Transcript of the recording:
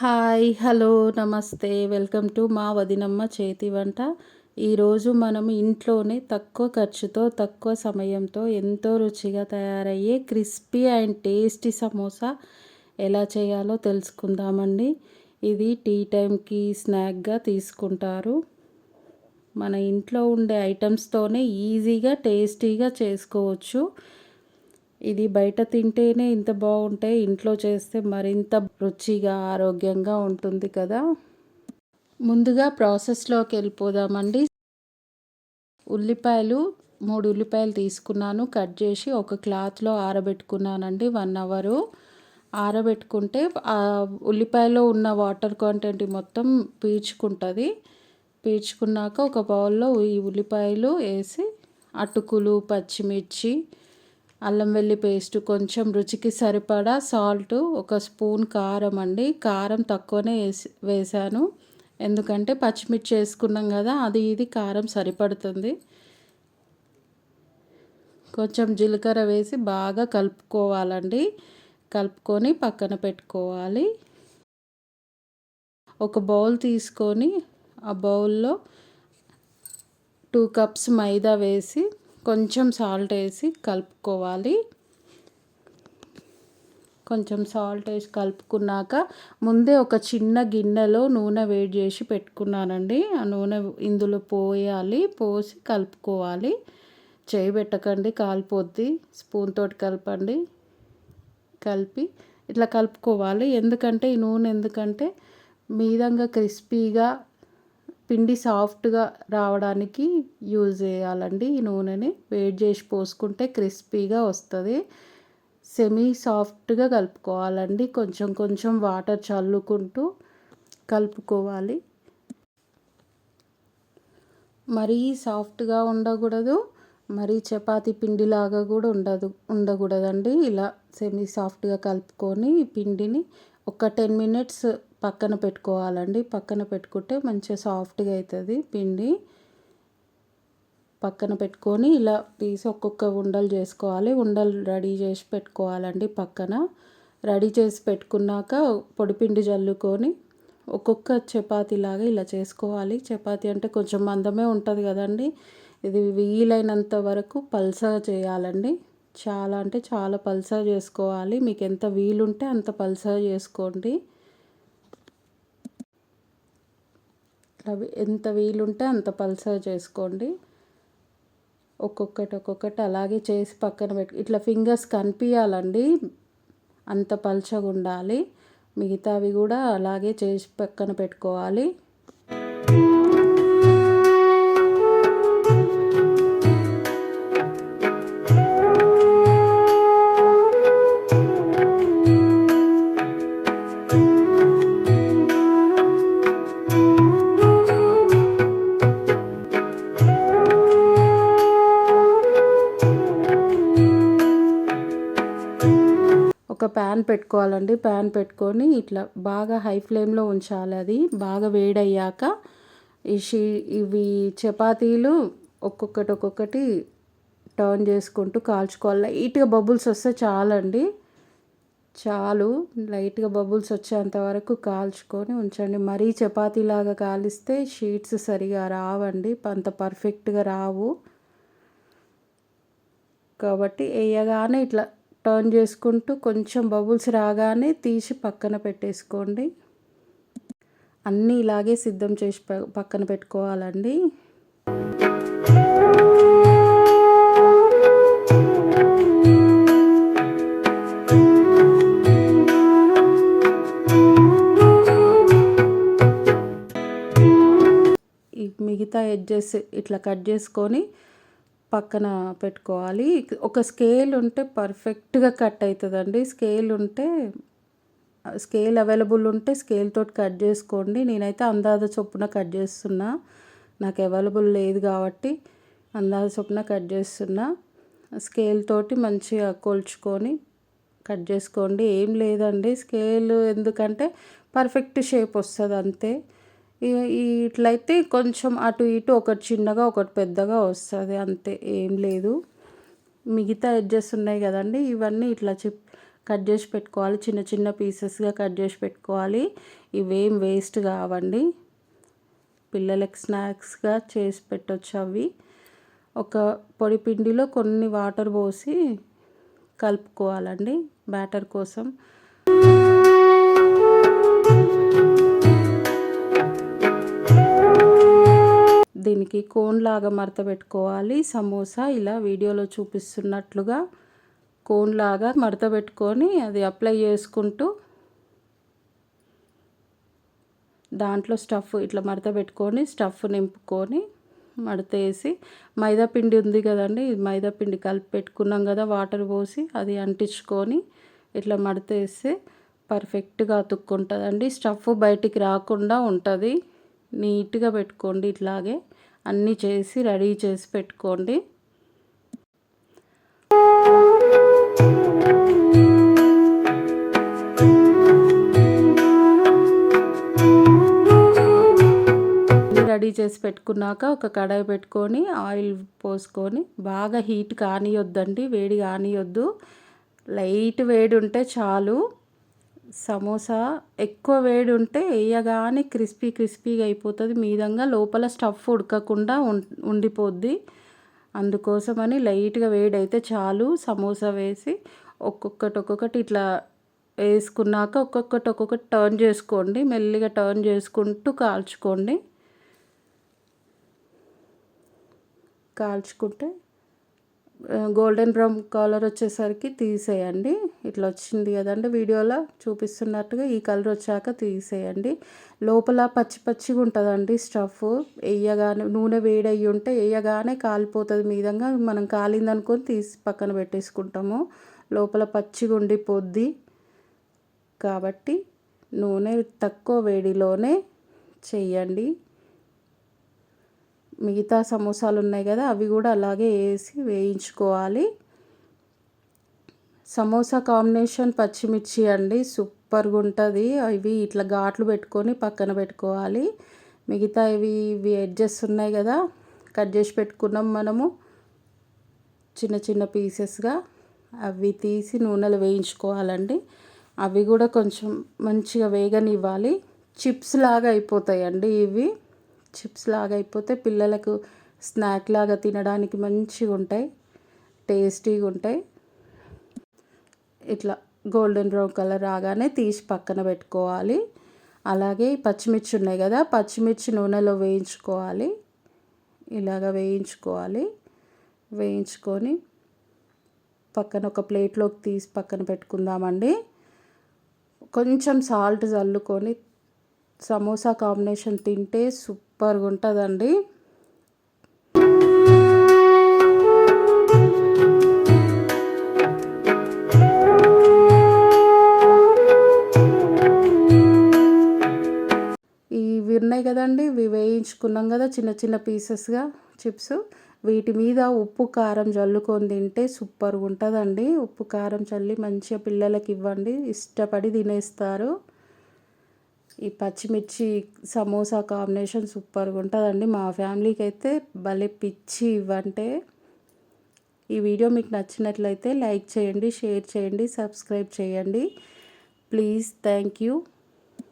Hi! Hello! నమస్తే! Welcome to మా వదినమ్మ చేతి వంట. ఈరోజు మనం ఇంట్లోనే తక్కువ ఖర్చుతో, తక్కువ సమయంతో ఎంతో రుచిగా తయారయ్యే క్రిస్పీ అండ్ టేస్టీ సమోసా ఎలా చేయాలో తెలుసుకుందామండి. ఇది టీ టైంకి స్నాక్‌గా తీసుకుంటారు. మన ఇంట్లో ఉండే ఐటమ్స్‌తోనే ఈజీగా, టేస్టీగా చేసుకోవచ్చు. ఇది బయట తింటేనే ఇంత బాగుంటాయి, ఇంట్లో చేస్తే మరింత రుచిగా ఆరోగ్యంగా ఉంటుంది కదా. ముందుగా ప్రాసెస్లోకి వెళ్ళిపోదామండి. ఉల్లిపాయలు 3 ఉల్లిపాయలు తీసుకున్నాను, కట్ చేసి ఒక క్లాత్లో ఆరబెట్టుకున్నానండి 1 అవరు. ఆరబెట్టుకుంటే ఉల్లిపాయలో ఉన్న వాటర్ కంటెంట్ మొత్తం పీల్చుకుంటుంది. పీల్చుకున్నాక ఒక బౌల్లో ఈ ఉల్లిపాయలు వేసి అటుకులు, పచ్చిమిర్చి, అల్లం వెల్లి పేస్ట్, కొంచెం రుచికి సరిపడా సాల్ట్, ఒక స్పూన్ కారం అండి. కారం తక్కువనే వేసాను, ఎందుకంటే పచ్చిమిర్చి వేసుకున్నాం కదా, అది ఇది కారం సరిపడుతుంది. కొంచెం జీలకర్ర వేసి బాగా కలుపుకోవాలండి. కలుపుకొని పక్కన పెట్టుకోవాలి. ఒక బౌల్ తీసుకొని ఆ బౌల్లో 2 కప్స్ మైదా వేసి కొంచెం సాల్ట్ వేసి కలుపుకోవాలి. కొంచెం సాల్ట్ వేసి కలుపుకున్నాక ముందే ఒక చిన్న గిన్నెలో నూనె వేడి చేసి పెట్టుకున్నానండి. ఆ నూనె ఇందులో పోయాలి, పోసి కలుపుకోవాలి. చేయి పెట్టకండి, కాలిపోద్ది. స్పూన్ తోటి కలపండి. కలిపి ఇట్లా కలుపుకోవాలి. ఎందుకంటే ఈ నూనె ఎందుకంటే మీదంగా క్రిస్పీగా, పిండి సాఫ్ట్గా రావడానికి యూజ్ చేయాలండి. ఈ నూనెని వేడి చేసి పోసుకుంటే క్రిస్పీగా వస్తుంది. సెమీ సాఫ్ట్గా కలుపుకోవాలండి. కొంచెం కొంచెం వాటర్ చల్లుకుంటూ కలుపుకోవాలి. మరీ సాఫ్ట్గా ఉండకూడదు, మరీ చపాతీ పిండిలాగా కూడా ఉండకూడదండి. ఇలా సెమీ సాఫ్ట్గా కలుపుకొని ఈ పిండిని ఒక 10 మినిట్స్ పక్కన పెట్టుకోవాలండి. పక్కన పెట్టుకుంటే మంచిగా సాఫ్ట్గా అవుతుంది పిండి. పక్కన పెట్టుకొని ఇలా తీసి ఒక్కొక్క ఉండలు చేసుకోవాలి. ఉండలు రెడీ చేసి పెట్టుకోవాలండి. పక్కన రెడీ చేసి పెట్టుకున్నాక పొడిపిండి జల్లుకొని ఒక్కొక్క చపాతీలాగా ఇలా చేసుకోవాలి. చపాతీ అంటే కొంచెం మందమే ఉంటుంది కదండి. ఇది వీలైనంత వరకు పల్సగా చేయాలండి. చాలా అంటే చాలా పల్సగా చేసుకోవాలి. మీకు ఎంత వీలుంటే అంత పల్సగా చేసుకోండి. అవి ఎంత వీలుంటే అంత పల్సగా చేసుకోండి. ఒక్కొక్కటి అలాగే చేసి పక్కన ఇట్లా ఫింగర్స్ కనిపించాలండి, అంత పల్చగా ఉండాలి. మిగతావి కూడా అలాగే చేసి పక్కన పెట్టుకోవాలి. ఒక ప్యాన్ పెట్టుకోవాలండి. ప్యాన్ పెట్టుకొని ఇట్లా బాగా హై ఫ్లేమ్లో ఉంచాలి. అది బాగా వేడయ్యాక ఇవి చపాతీలు ఒక్కొక్కటి టర్న్ చేసుకుంటూ కాల్చుకోవాలి. లైట్గా బబుల్స్ వస్తే చాలండి, చాలు. లైట్గా బబుల్స్ వచ్చేంత వరకు కాల్చుకొని ఉంచండి. మరీ చపాతీలాగా కాలిస్తే షీట్స్ సరిగా రావండి, అంత పర్ఫెక్ట్గా రావు. కాబట్టి వేయగానే ఇట్లా టర్న్ చేసుకుంటూ కొంచెం బబుల్స్ రాగానే తీసి పక్కన పెట్టేసుకోండి. అన్నీ ఇలాగే సిద్ధం చేసి పక్కన పెట్టుకోవాలండి. ఈ మిగతా ఎడ్జెస్ ఇట్లా కట్ చేసుకొని పక్కన పెట్టుకోవాలి. ఒక స్కేల్ ఉంటే పర్ఫెక్ట్గా కట్ అవుతుందండి. స్కేల్ అవైలబుల్ ఉంటే స్కేల్ తోటి కట్ చేసుకోండి. నేనైతే అందాజ చొప్పున కట్ చేస్తున్నా, నాకు అవైలబుల్ లేదు కాబట్టి అందాజ చొప్పున కట్ చేస్తున్నా. స్కేల్ తోటి మంచిగా కొలుచుకొని కట్ చేసుకోండి. ఏం లేదండి, స్కేల్ ఎందుకంటే పర్ఫెక్ట్ షేప్ వస్తుంది అంతే. ఇట్లయితే కొంచెం అటు ఇటు ఒకటి చిన్నగా ఒకటి పెద్దగా వస్తుంది అంతే, ఏం లేదు. మిగతా ఎడ్జెస్ ఉన్నాయి కదండి, ఇవన్నీ ఇట్లా కట్ చేసి పెట్టుకోవాలి. చిన్న చిన్న పీసెస్గా కట్ చేసి పెట్టుకోవాలి. ఇవేం వేస్ట్ కావండి, పిల్లలకి స్నాక్స్గా చేసి పెట్టొచ్చు. అవి ఒక పొడి పిండిలో కొన్ని వాటర్ పోసి కలుపుకోవాలండి బ్యాటర్ కోసం. దీనికి కోన్ లాగా మడత పెట్టుకోవాలి. సమోసా ఇలా వీడియోలో చూపిస్తున్నట్లుగా కోన్ లాగా మడత పెట్టుకొని అది అప్లై చేసుకుంటూ దాంట్లో స్టఫ్ ఇట్లా మడత పెట్టుకొని స్టఫ్ నింపుకొని మడత వేసి మైదా పిండి ఉంది కదండి, మైదా పిండి కలిపి పెట్టుకున్నాం కదా వాటర్ పోసి, అది అంటించుకొని ఇట్లా మడత వేస్తే పర్ఫెక్ట్గా అతుక్కుంటుందండి. స్టఫ్ బయటికి రాకుండా ఉంటుంది. నీట్గా పెట్టుకోండి. ఇట్లాగే అన్నీ చేసి రెడీ చేసి పెట్టుకోండి. రెడీ చేసి పెట్టుకున్నాక ఒక కడాయి పెట్టుకొని ఆయిల్ పోసుకొని బాగా హీట్ కానియొద్దండి, వేడి కానియొద్దు. లైట్ వేడి ఉంటే చాలు. సమోసా ఎక్కువ వేడి ఉంటే వేయగానే క్రిస్పీగా అయిపోతుంది, మీదంగా లోపల స్టఫ్ ఉడకకుండా ఉండిపోద్ది. అందుకోసమని లైట్గా వేడి అయితే చాలు. సమోసా వేసి ఒక్కొక్కటి ఇట్లా వేసుకున్నాక ఒక్కొక్కటి టర్న్ చేసుకోండి. మెల్లిగా టర్న్ చేసుకుంటూ కాల్చుకుంటే గోల్డెన్ బ్రౌన్ కలర్ వచ్చేసరికి తీసేయండి. ఇట్లా వచ్చింది కదండి వీడియోలో చూపిస్తున్నట్టుగా, ఈ కలర్ వచ్చాక తీసేయండి. లోపల పచ్చిగా ఉంటుందండి స్టఫ్. వేయగానే నూనె వేడయ్యి ఉంటే వేయగానే కాలిపోతుంది మీదంగా. మనం కాలిందనుకొని తీసి పక్కన పెట్టేసుకుంటాము, లోపల పచ్చిగా ఉండిపోద్ది. కాబట్టి నూనె తక్కువ వేడిలోనే చెయ్యండి. మిగతా సమోసాలు ఉన్నాయి కదా, అవి కూడా అలాగే వేసి వేయించుకోవాలి. సమోసా కాంబినేషన్ పచ్చిమిర్చి అండి, సూపర్గా ఉంటుంది. ఇవి ఇట్లా ఘాట్లు పెట్టుకొని పక్కన పెట్టుకోవాలి. మిగతా ఇవి ఎడ్జెస్ ఉన్నాయి కదా, కట్ చేసి పెట్టుకున్నాం మనము చిన్న పీసెస్గా, అవి తీసి నూనెలో వేయించుకోవాలండి. అవి కూడా కొంచెం మంచిగా వేగనివ్వాలి. చిప్స్ లాగా అయిపోతాయండి ఇవి. చిప్స్ లాగా అయిపోతే పిల్లలకు స్నాక్ లాగా తినడానికి మంచిగా ఉంటాయి, టేస్టీగా ఉంటాయి. ఇట్లా గోల్డెన్ బ్రౌన్ కలర్ రాగానే తీసి పక్కన పెట్టుకోవాలి. అలాగే పచ్చిమిర్చి ఉన్నాయి కదా, పచ్చిమిర్చి నూనెలో వేయించుకోవాలి. ఇలాగ వేయించుకొని పక్కన ఒక ప్లేట్లోకి తీసి పక్కన పెట్టుకుందామండి. కొంచెం సాల్ట్ చల్లుకొని సమోసా కాంబినేషన్ తింటే సూపర్గా ఉంటుందండి. ఇవి ఉన్నాయి కదండి, ఇవి వేయించుకున్నాం కదా చిన్న పీసెస్గా చిప్స్. వీటి మీద ఉప్పు కారం చల్లుకొని తింటే సూపర్గా ఉంటుందండి. ఉప్పు కారం చల్లి మంచిగా పిల్లలకి ఇవ్వండి, ఇష్టపడి తినేస్తారు. ఈ పచ్చిమిర్చి సమోసా కాంబినేషన్ సూపర్గా ఉంటుందండి. మా ఫ్యామిలీకి అయితే భలే పిచ్చి ఇవ్వంటే. ఈ వీడియో మీకు నచ్చినట్లయితే లైక్ చేయండి, షేర్ చేయండి, సబ్స్క్రైబ్ చేయండి ప్లీజ్. Thank you.